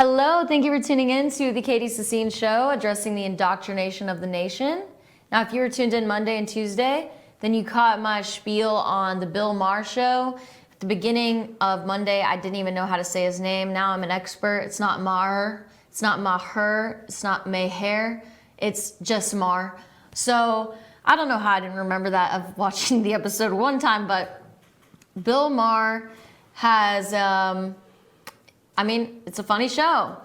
Hello, thank you for tuning in to the Katie Sassine Show, addressing the indoctrination of the nation. Now, if you were tuned in Monday and Tuesday, then you caught my spiel on the Bill Maher show. At the beginning of Monday, I didn't even know how to say his name. Now I'm an expert. It's not Maher, it's not Maher, it's not Maher, it's just Maher. So I don't know how I didn't remember that of watching the episode one time, but Bill Maher has, it's a funny show.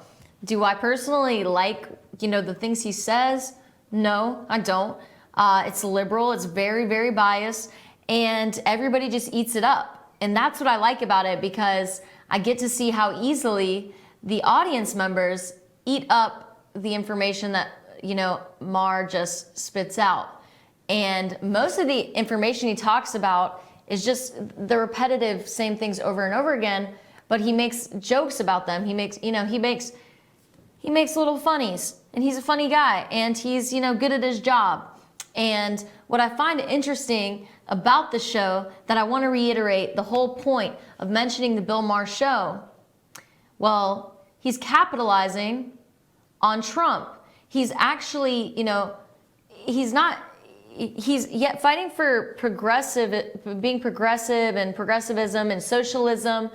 Do I personally like, the things he says? No, I don't. It's liberal, it's very, very biased, and everybody just eats it up. And that's what I like about it, because I get to see how easily the audience members eat up the information that, Maher just spits out. And most of the information he talks about is just the repetitive same things over and over again, but he makes jokes about them. He makes little funnies, and he's a funny guy, and he's, good at his job. And what I find interesting about the show, that I want to reiterate the whole point of mentioning the Bill Maher show, well, he's capitalizing on Trump. He's actually, he's yet fighting for being progressive and progressivism and socialism.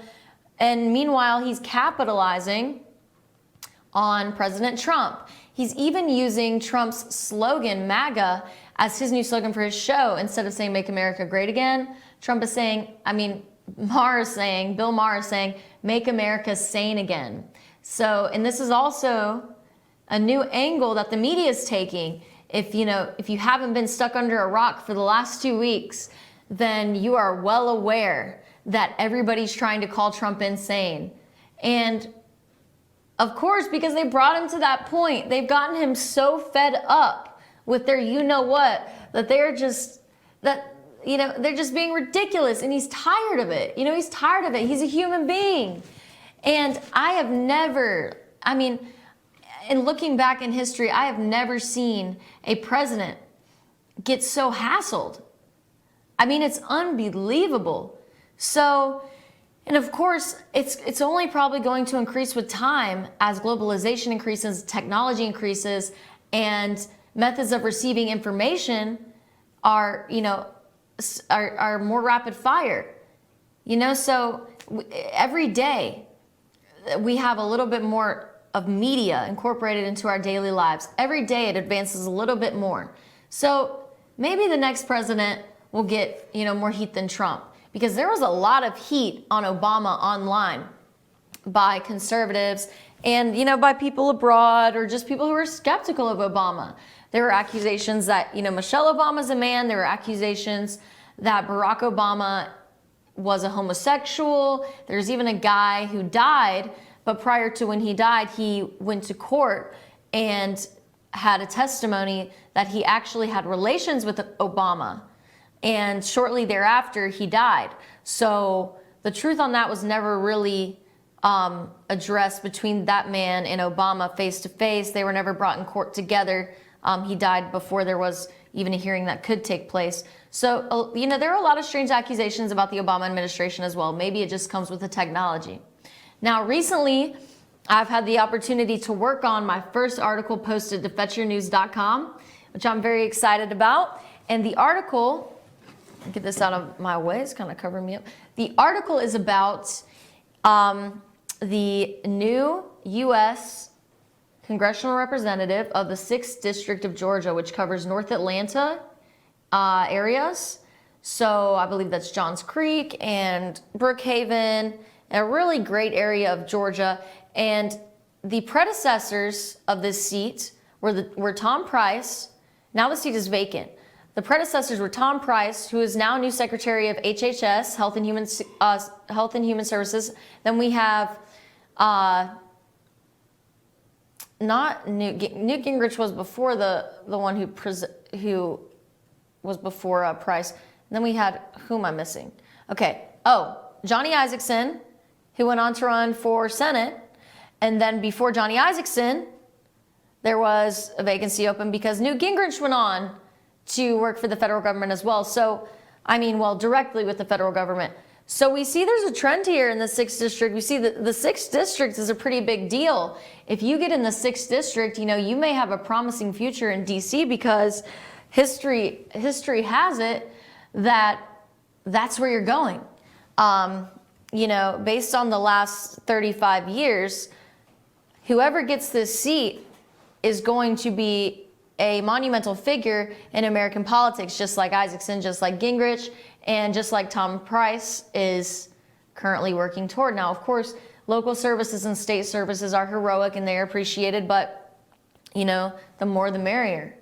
And meanwhile, he's capitalizing on President Trump. He's even using Trump's slogan, MAGA, as his new slogan for his show. Instead of saying, "Make America Great Again," Trump is saying, Bill Maher is saying, "Make America Sane Again." So, and this is also a new angle that the media is taking. If you haven't been stuck under a rock for the last 2 weeks, then you are well aware that everybody's trying to call Trump insane. And of course, because they brought him to that point, they've gotten him so fed up with their you-know-what, that they're just being ridiculous, and he's tired of it. He's tired of it. He's a human being. And in looking back in history, I have never seen a president get so hassled. It's unbelievable. So, and of course, it's only probably going to increase with time as globalization increases, technology increases, and methods of receiving information are more rapid fire. So every day we have a little bit more of media incorporated into our daily lives. Every day it advances a little bit more. So maybe the next president will get, more heat than Trump, because there was a lot of heat on Obama online by conservatives and, by people abroad, or just people who were skeptical of Obama. There were accusations that, Michelle Obama's a man. There were accusations that Barack Obama was a homosexual. There's even a guy who died, but prior to when he died, he went to court and had a testimony that he actually had relations with Obama. And shortly thereafter, he died. So the truth on that was never really addressed between that man and Obama face to face. They were never brought in court together. He died before there was even a hearing that could take place. So, there are a lot of strange accusations about the Obama administration as well. Maybe it just comes with the technology. Now, recently, I've had the opportunity to work on my first article posted to fetchyournews.com, which I'm very excited about. And the article, get this out of my way, it's kind of covering me up. The article is about the new U.S. Congressional representative of the 6th District of Georgia, which covers North Atlanta areas. So I believe that's Johns Creek and Brookhaven, a really great area of Georgia. And the predecessors of this seat were Tom Price. Now the seat is vacant. The predecessors were Tom Price, who is now new Secretary of HHS, Health and Human Services. Then we have not Newt Gingrich was before the one who was before Price. And then we had, who am I missing? Okay. Oh, Johnny Isakson, who went on to run for Senate. And then before Johnny Isakson, there was a vacancy open because Newt Gingrich went on to work for the federal government as well. So, directly with the federal government. So we see there's a trend here in the 6th district. We see that the 6th district is a pretty big deal. If you get in the 6th district, you know, you may have a promising future in DC, because history has it that that's where you're going. You know, based on the last 35 years, whoever gets this seat is going to be a monumental figure in American politics, just like Isaacson, just like Gingrich, and just like Tom Price is currently working toward. Now, of course, local services and state services are heroic and they're appreciated, but, you know, the more the merrier.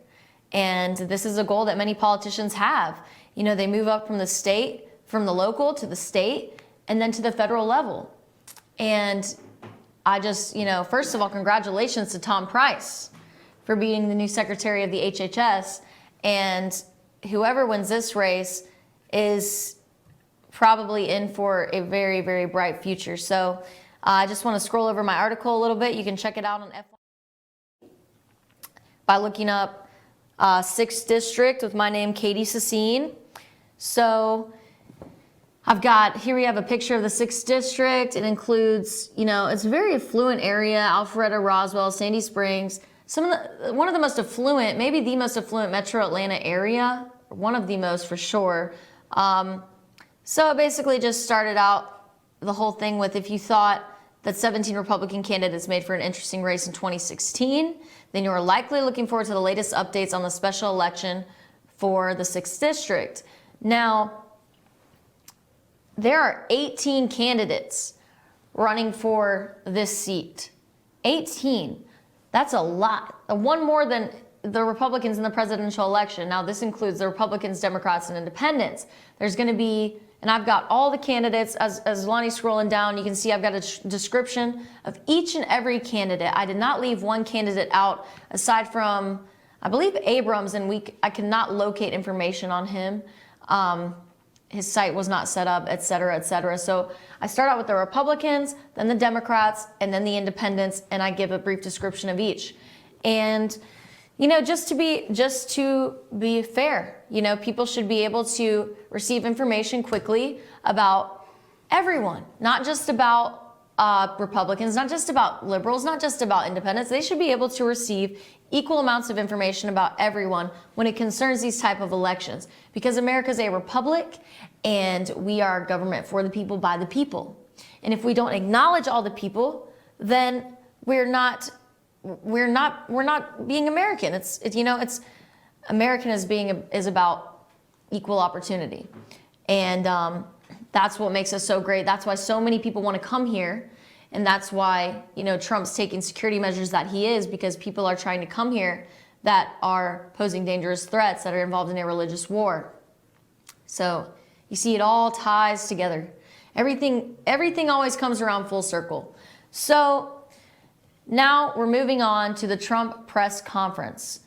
And this is a goal that many politicians have. You know, they move up from the state, from the local to the state, and then to the federal level. And I just, you know, first of all, congratulations to Tom Price for being the new secretary of the HHS. And whoever wins this race is probably in for a very, very bright future. So I just want to scroll over my article a little bit. You can check it out on FYNTV by looking up 6th District with my name, Katie Sassine. So I've got, here we have a picture of the 6th District. It includes, you know, it's a very affluent area, Alpharetta, Roswell, Sandy Springs. One of the most affluent, maybe the most affluent metro Atlanta area, one of the most for sure. So it basically just started out the whole thing with, if you thought that 17 Republican candidates made for an interesting race in 2016, then you are likely looking forward to the latest updates on the special election for the 6th District. Now, there are 18 candidates running for this seat. 18. That's a lot. One more than the Republicans in the presidential election. Now, this includes the Republicans, Democrats, and Independents. There's going to be, and I've got all the candidates, as Lonnie's scrolling down, you can see I've got a description of each and every candidate. I did not leave one candidate out, aside from, I believe, Abrams, and I could not locate information on him. His site was not set up, et cetera, et cetera. So I start out with the Republicans, then the Democrats, and then the Independents, and I give a brief description of each. And, you know, just to be fair, you know, people should be able to receive information quickly about everyone, not just about Republicans, not just about liberals, not just about independents. They should be able to receive equal amounts of information about everyone when it concerns these type of elections, because America's a republic and we are government for the people, by the people. And if we don't acknowledge all the people, then we're not being American. It's American is about equal opportunity. And that's what makes us so great. That's why so many people want to come here. And that's why, you know, Trump's taking security measures that he is, because people are trying to come here that are posing dangerous threats, that are involved in a religious war. So you see, it all ties together. Everything always comes around full circle. So now we're moving on to the Trump press conference.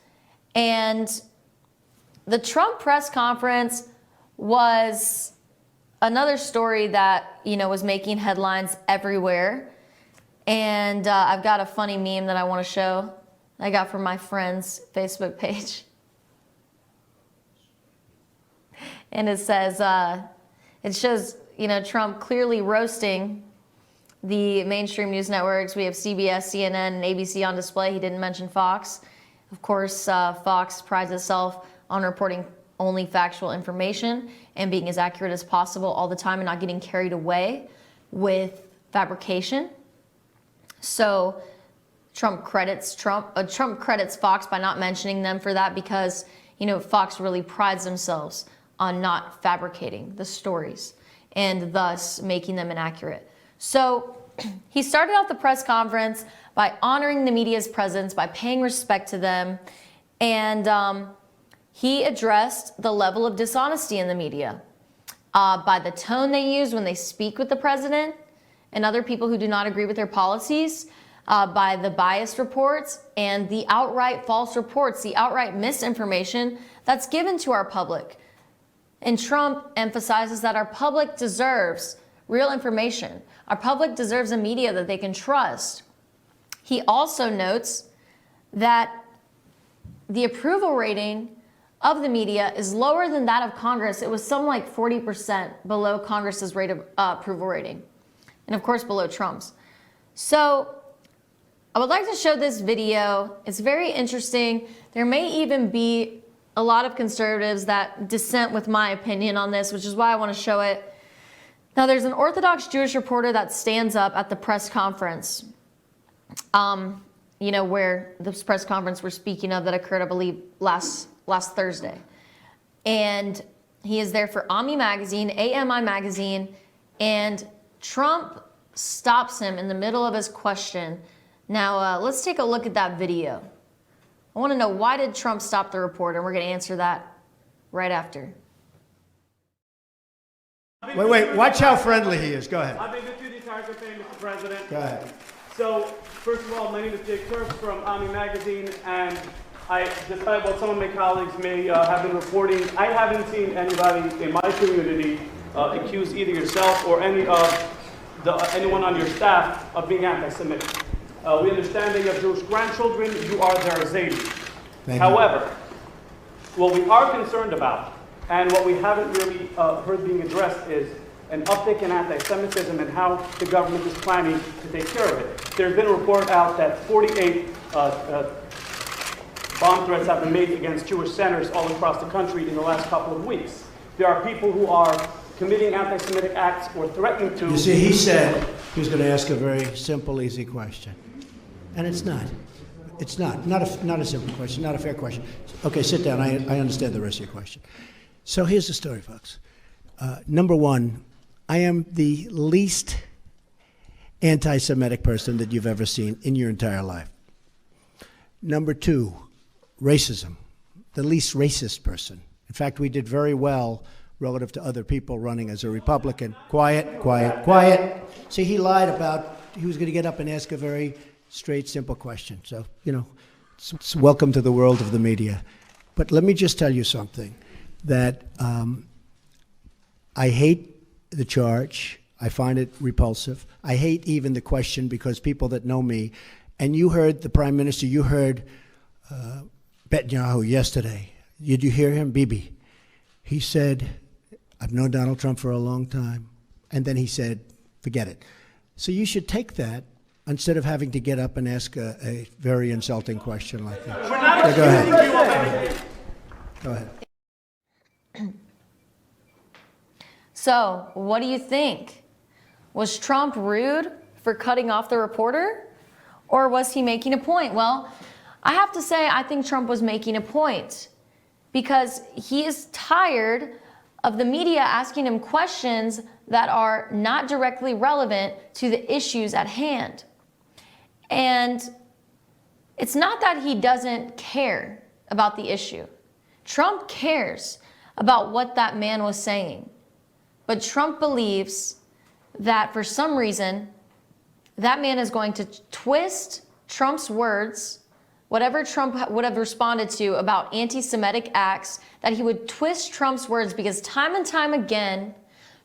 And the Trump press conference was another story that, you know, was making headlines everywhere. And I've got a funny meme that I want to show. I got from my friend's Facebook page. And it says, it shows, you know, Trump clearly roasting the mainstream news networks. We have CBS, CNN, and ABC on display. He didn't mention Fox. Of course, Fox prides itself on reporting only factual information and being as accurate as possible all the time and not getting carried away with fabrication. So Trump credits Fox by not mentioning them for that, because, you know, Fox really prides themselves on not fabricating the stories and thus making them inaccurate. So he started out the press conference by honoring the media's presence, by paying respect to them, and he addressed the level of dishonesty in the media by the tone they use when they speak with the president and other people who do not agree with their policies, by the biased reports and the outright false reports, the outright misinformation that's given to our public. And Trump emphasizes that our public deserves real information. Our public deserves a media that they can trust. He also notes that the approval rating of the media is lower than that of Congress. It was some like 40% below Congress's rate of approval rating. And of course below Trump's. So I would like to show this video. It's very interesting. There may even be a lot of conservatives that dissent with my opinion on this, which is why I want to show it. Now, there's an Orthodox Jewish reporter that stands up at the press conference, you know, where this press conference we're speaking of that occurred, I believe, last Thursday. And he is there for AMI magazine, and Trump stops him in the middle of his question. Now, let's take a look at that video. I want to know, why did Trump stop the reporter? We're going to answer that right after. Wait, watch how friendly he is. Go ahead. I've been with you the entire campaign, Mr. President. Go ahead. So, first of all, my name is Jake Turks from AMI Magazine, and despite what some of my colleagues may have been reporting, I haven't seen anybody in my community accuse either yourself or anyone on your staff of being anti-Semitic. We understand that you have Jewish grandchildren, you are their Zaidi. However, what we are concerned about, and what we haven't really heard being addressed, is an uptick in anti-Semitism and how the government is planning to take care of it. There's been a report out that 48 bomb threats have been made against Jewish centers all across the country in the last couple of weeks. There are people who are committing anti-Semitic acts or threatening to. You see, he said he was going to ask a very simple, easy question. And it's not. It's not. Not a simple question, not a fair question. Okay, sit down. I understand the rest of your question. So here's the story, folks. Number one, I am the least anti-Semitic person that you've ever seen in your entire life. Number two, racism, the least racist person. In fact, we did very well relative to other people running as a Republican. Quiet, quiet, quiet. See, he lied about, he was going to get up and ask a very straight, simple question. So, you know, it's welcome to the world of the media. But let me just tell you something, that I hate the charge. I find it repulsive. I hate even the question, because people that know me, and you heard the Prime Minister, you heard Netanyahu yesterday. Did you hear him? Bibi. He said, I've known Donald Trump for a long time. And then he said, forget it. So you should take that instead of having to get up and ask a very insulting question like that. So go ahead. Go ahead. So, what do you think? Was Trump rude for cutting off the reporter? Or was he making a point? Well, I have to say, I think Trump was making a point, because he is tired of the media asking him questions that are not directly relevant to the issues at hand. And it's not that he doesn't care about the issue. Trump cares about what that man was saying. But Trump believes that for some reason, that man is going to twist Trump's words, whatever Trump would have responded to about anti-Semitic acts, that he would twist Trump's words, because time and time again,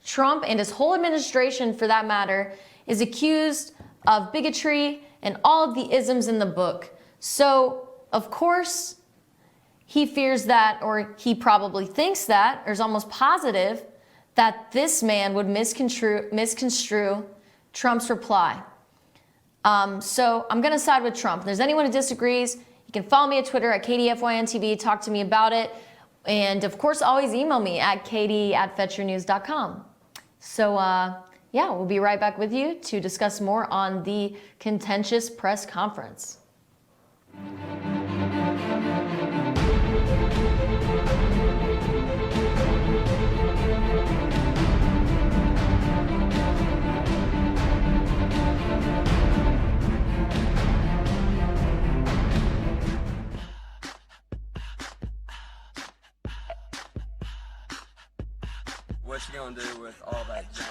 Trump and his whole administration, for that matter, is accused of bigotry and all of the isms in the book. So, of course, he fears that, or he probably thinks that, or is almost positive, that this man would misconstrue Trump's reply. So I'm going to side with Trump. If there's anyone who disagrees, you can follow me at Twitter at KatieFYNTV, talk to me about it. And of course, always email me at katie@fetchernews.com. So yeah, we'll be right back with you to discuss more on the contentious press conference. What you gonna do with all that junk?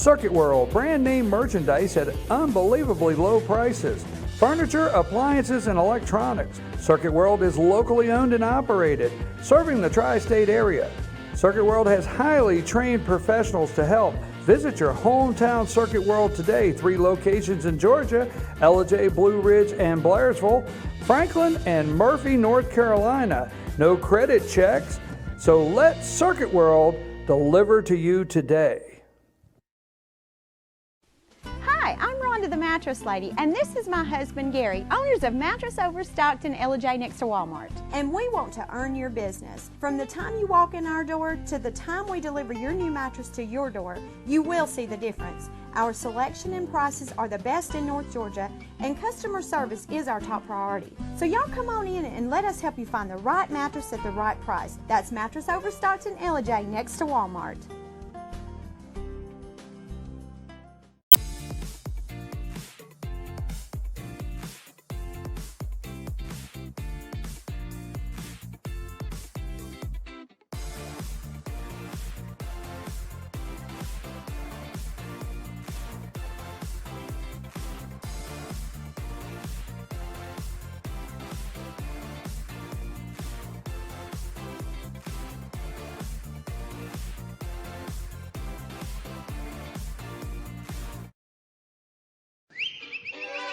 Circuit World, brand name merchandise at unbelievably low prices. Furniture, appliances, and electronics. Circuit World is locally owned and operated, serving the tri-state area. Circuit World has highly trained professionals to help. Visit your hometown Circuit World today. 3 locations in Georgia, Ellijay, Blue Ridge, and Blairsville, Franklin, and Murphy, North Carolina. No credit checks, so let Circuit World deliver to you today. Hi, I'm Rhonda the Mattress Lady, and this is my husband Gary, owners of Mattress Overstocked in Ellijay next to Walmart. And we want to earn your business. From the time you walk in our door to the time we deliver your new mattress to your door, you will see the difference. Our selection and prices are the best in North Georgia, and customer service is our top priority. So y'all come on in and let us help you find the right mattress at the right price. That's Mattress Overstocked in Ellijay next to Walmart.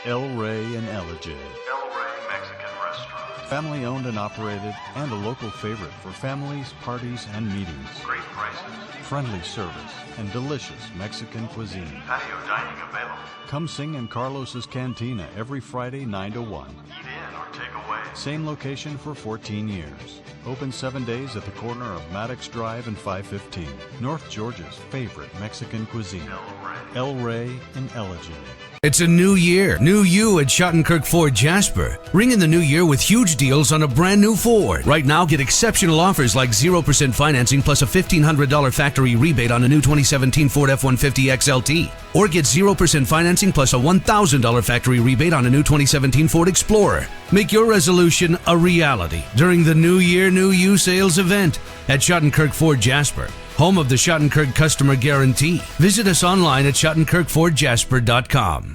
El Rey and Ellijay. El Rey Mexican Restaurant. Family owned and operated and a local favorite for families, parties, and meetings. Great prices. Friendly service and delicious Mexican cuisine. Patio dining available. Come sing in Carlos's Cantina every Friday 9 to 1. Eat in or take away. Same location for 14 years. Open 7 days at the corner of Maddox Drive and 515. North Georgia's favorite Mexican cuisine. El Rey and Ellijay. It's a new year, new you at Schottenkirk Ford Jasper. Ring in the new year with huge deals on a brand new Ford. Right now, get exceptional offers like 0% financing plus a $1,500 factory rebate on a new 2017 Ford F-150 XLT. Or get 0% financing plus a $1,000 factory rebate on a new 2017 Ford Explorer. Make your resolution a reality during the New Year, New You sales event at Schottenkirk Ford Jasper, home of the Schottenkirk Customer Guarantee. Visit us online at SchottenkirkFordJasper.com.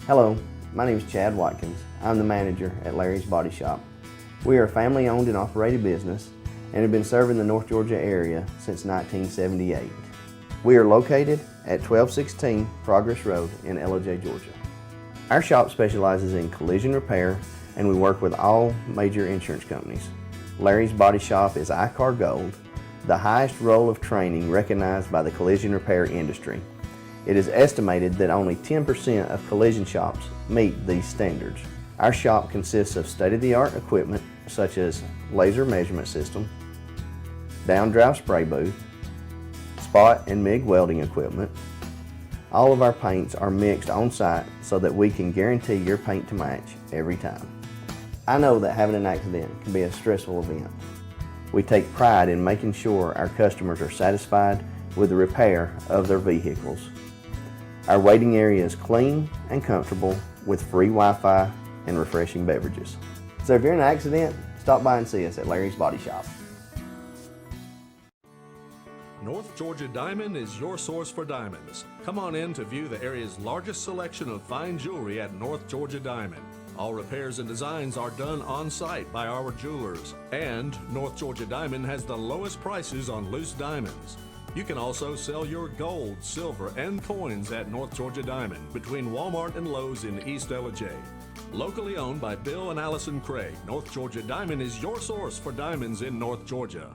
Hello, my name is Chad Watkins. I'm the manager at Larry's Body Shop. We are a family-owned and operated business and have been serving the North Georgia area since 1978. We are located at 1216 Progress Road in Ellijay, Georgia. Our shop specializes in collision repair, and we work with all major insurance companies. Larry's Body Shop is ICAR Gold, the highest role of training recognized by the collision repair industry. It is estimated that only 10% of collision shops meet these standards. Our shop consists of state-of-the-art equipment such as laser measurement system, down-drive spray booth, spot and MIG welding equipment. All of our paints are mixed on-site so that we can guarantee your paint to match every time. I know that having an accident can be a stressful event. We take pride in making sure our customers are satisfied with the repair of their vehicles. Our waiting area is clean and comfortable with free Wi-Fi and refreshing beverages. So if you're in an accident, stop by and see us at Larry's Body Shop. North Georgia Diamond is your source for diamonds. Come on in to view the area's largest selection of fine jewelry at North Georgia Diamond. All repairs and designs are done on site by our jewelers. And North Georgia Diamond has the lowest prices on loose diamonds. You can also sell your gold, silver, and coins at North Georgia Diamond between Walmart and Lowe's in East Ellijay. Locally owned by Bill and Allison Craig, North Georgia Diamond is your source for diamonds in North Georgia.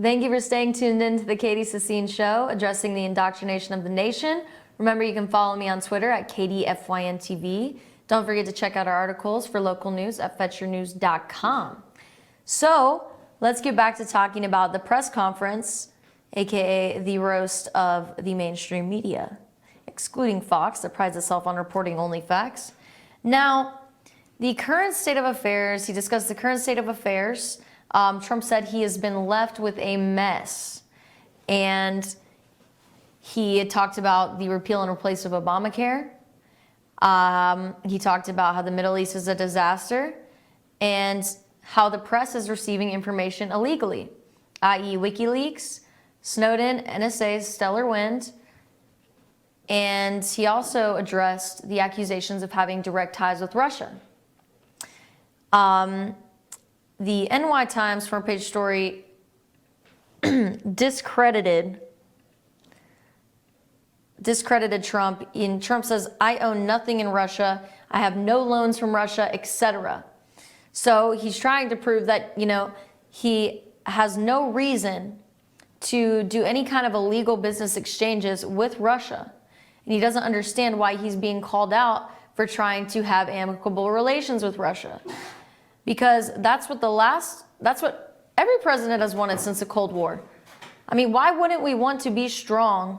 Thank you for staying tuned in to the Katie Sassine Show, addressing the indoctrination of the nation. Remember, you can follow me on Twitter at KatieFYNTV. Don't forget to check out our articles for local news at fetchyournews.com. So let's get back to talking about the press conference, aka the roast of the mainstream media, excluding Fox that prides itself on reporting only facts. Now, the current state of affairs, he discussed the current state of affairs. Trump said he has been left with a mess. And he had talked about the repeal and replace of Obamacare. He talked about how the Middle East is a disaster and how the press is receiving information illegally, i.e. WikiLeaks, Snowden, NSA's Stellar Wind. And he also addressed the accusations of having direct ties with Russia. The NY Times front page story discredited Trump. Trump says, I own nothing in Russia. I have no loans from Russia, etc. So he's trying to prove that, he has no reason to do any kind of illegal business exchanges with Russia. And he doesn't understand why he's being called out for trying to have amicable relations with Russia. Because that's what every president has wanted since the Cold War. I mean, why wouldn't we want to be strong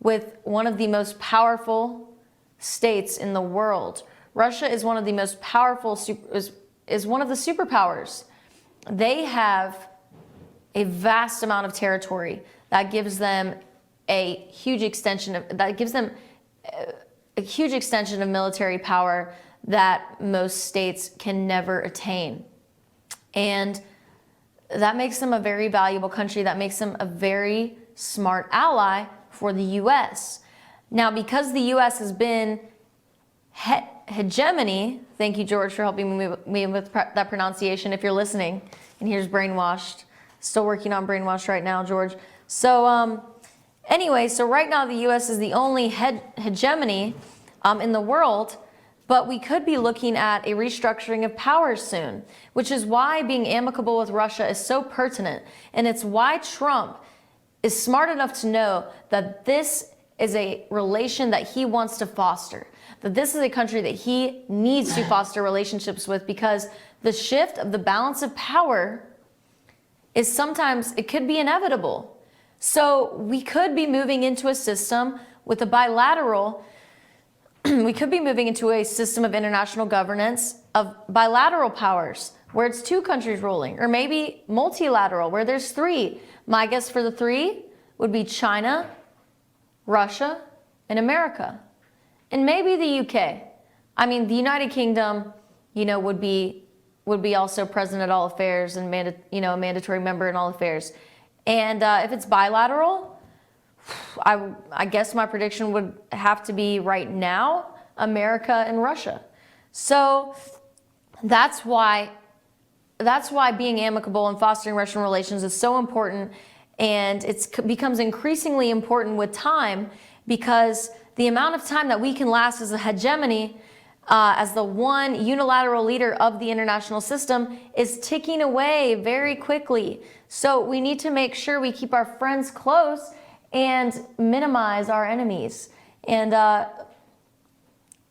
with one of the most powerful states in the world? Russia is one of the most powerful, is one of the superpowers. They have a vast amount of territory that gives them a huge extension of military power that most states can never attain. And that makes them a very valuable country. That makes them a very smart ally for the U.S. Now, because the U.S. has been hegemony, thank you, George, for helping me with that pronunciation, if you're listening, and here's brainwashed. Still working on brainwashed right now, George. So anyway, so right now the U.S. is the only hegemony in the world, but we could be looking at a restructuring of power soon, which is why being amicable with Russia is so pertinent. And it's why Trump is smart enough to know that this is a relation that he wants to foster, that this is a country that he needs to foster relationships with, because the shift of the balance of power is sometimes, it could be inevitable. So we could be moving into a system with a bilateral, we could be moving into a system of international governance of bilateral powers where it's two countries ruling, or maybe multilateral where there's three. My guess for the three would be China, Russia, and America, and maybe the UK. I mean, the United Kingdom, would be also present at all affairs and a mandatory member in all affairs. And if it's bilateral, I guess my prediction would have to be right now, America and Russia. So that's why being amicable and fostering Russian relations is so important, and it becomes increasingly important with time, because the amount of time that we can last as a hegemony, as the one unilateral leader of the international system, is ticking away very quickly. So we need to make sure we keep our friends close and minimize our enemies. And not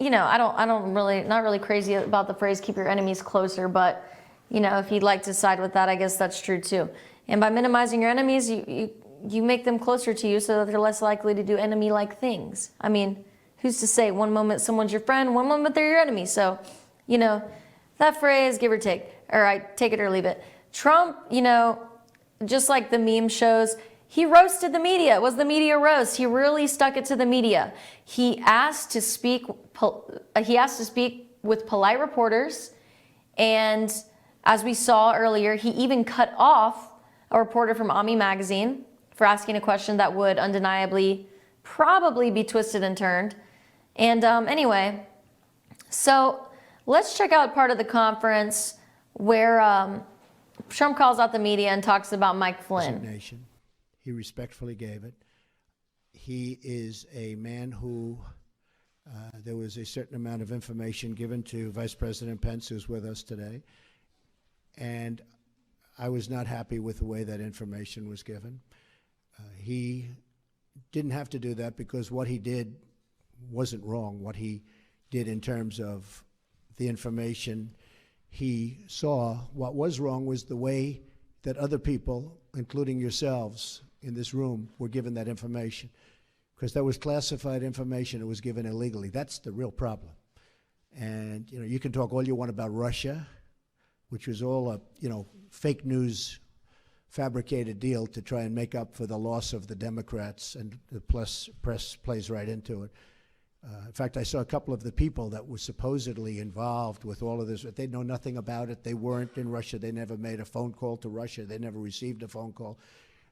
really crazy about the phrase "keep your enemies closer," but if you'd like to side with that, I guess that's true too. And by minimizing your enemies, you make them closer to you so that they're less likely to do enemy-like things. I mean, who's to say one moment someone's your friend, one moment they're your enemy? So, that phrase, give or take, all right, take it or leave it. Trump, just like the meme shows, he roasted the media. It was the media roast. He really stuck it to the media. He asked to speak with polite reporters, and as we saw earlier, he even cut off a reporter from Ami magazine for asking a question that would undeniably probably be twisted and turned. And anyway, so let's check out part of the conference where Trump calls out the media and talks about Mike Flynn. Resignation. He respectfully gave it. He is a man who, there was a certain amount of information given to Vice President Pence, who's with us today, and I was not happy with the way that information was given. He didn't have to do that, because what he did wasn't wrong. What he did in terms of the information he saw, what was wrong was the way that other people, including yourselves in this room, were given that information, because that was classified information. It was given illegally. That's the real problem. And, you know, you can talk all you want about Russia, which was all a, you know, fake news fabricated deal to try and make up for the loss of the Democrats, and the press plays right into it. In fact, I saw a couple of the people that were supposedly involved with all of this, but they know nothing about it. They weren't in Russia. They never made a phone call to Russia. They never received a phone call.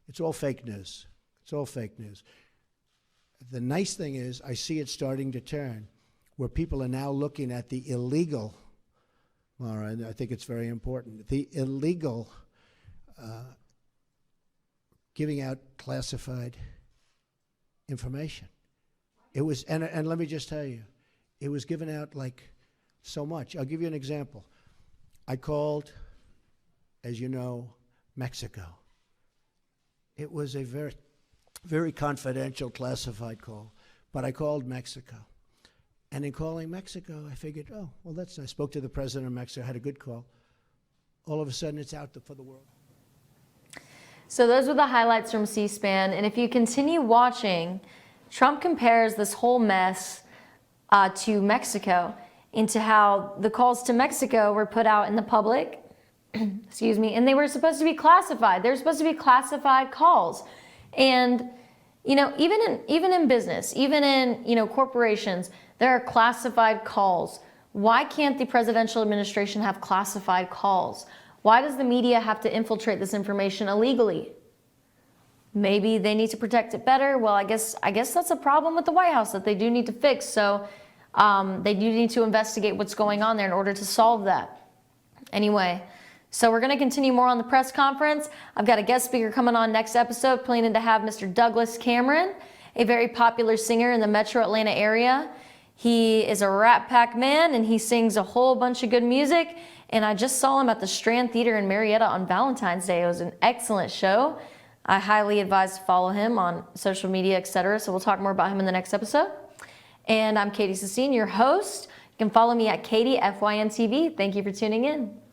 It's all fake news. It's all fake news. The nice thing is I see it starting to turn, where people are now looking at the illegal, Maher, and I think it's very important, the illegal giving out classified information. It was, and let me just tell you, it was given out like so much. I'll give you an example. I called, as you know, Mexico. It was a very, very confidential classified call, but I called Mexico. And in calling Mexico, I figured, oh, well, that's nice. I spoke to the president of Mexico, had a good call. All of a sudden, it's out for the world. So those were the highlights from C-SPAN. And if you continue watching, Trump compares this whole mess to Mexico, into how the calls to Mexico were put out in the public, excuse me, and they were supposed to be classified. They were supposed to be classified calls. And, you know, even in business, even in, you know, corporations, there are classified calls. Why can't the presidential administration have classified calls? Why does the media have to infiltrate this information illegally? Maybe they need to protect it better. Well, I guess that's a problem with the White House that they do need to fix. So they do need to investigate what's going on there in order to solve that. Anyway, so we're going to continue more on the press conference. I've got a guest speaker coming on next episode, planning to have Mr. Douglas Cameron, a very popular singer in the metro Atlanta area. He is a Rat Pack man, and he sings a whole bunch of good music. And I just saw him at the Strand Theater in Marietta on Valentine's Day. It was an excellent show. I highly advise to follow him on social media, etc. So we'll talk more about him in the next episode. And I'm Katie Sassine, your host. You can follow me at Katie FYNTV. Thank you for tuning in.